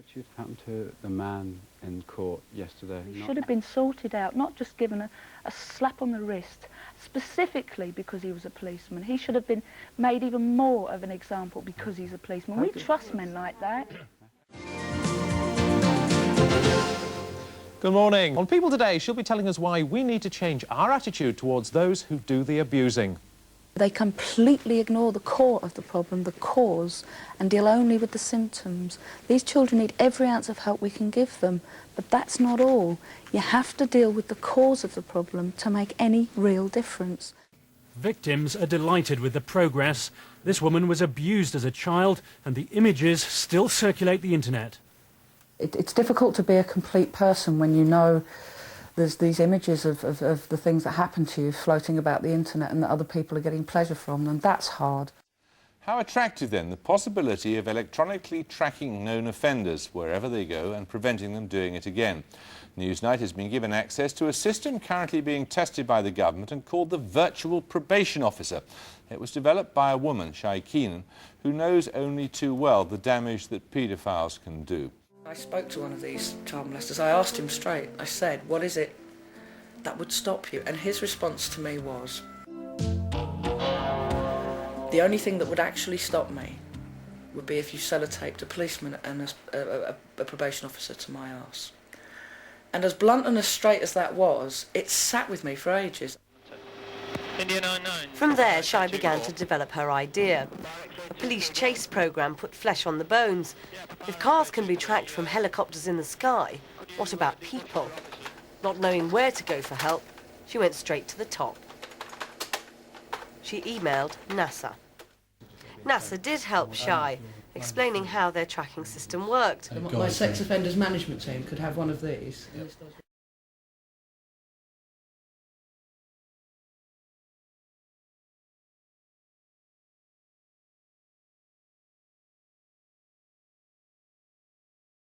attitude happened to the man in court yesterday? He should have been sorted out, not just given a slap on the wrist, specifically because he was a policeman. He should have been made even more of an example because he's a policeman. We trust men like that. Good morning. On People Today, she'll be telling us why we need to change our attitude towards those who do the abusing. They completely ignore the core of the problem, the cause, and deal only with the symptoms. These children need every ounce of help we can give them, but that's not all. You have to deal with the cause of the problem to make any real difference. Victims are delighted with the progress. This woman was abused as a child, and the images still circulate the internet. It's difficult to be a complete person when you know there's these images of the things that happen to you floating about the internet and that other people are getting pleasure from them. That's hard. How attractive, then, the possibility of electronically tracking known offenders wherever they go and preventing them doing it again. Newsnight has been given access to a system currently being tested by the government and called the Virtual Probation Officer. It was developed by a woman, Keenan, who knows only too well the damage that paedophiles can do. I spoke to one of these child molesters. I asked him straight. I said, what is it that would stop you? And his response to me was, the only thing that would actually stop me would be if you sellotaped a policeman and a probation officer to my arse. And as blunt and as straight as that was, it sat with me for ages. From there, Shai began to develop her idea. A police chase programme put flesh on the bones. If cars can be tracked from helicopters in the sky, what about people? Not knowing where to go for help, she went straight to the top. She emailed NASA. NASA did help Shai, explaining how their tracking system worked. My sex offenders management team could have one of these.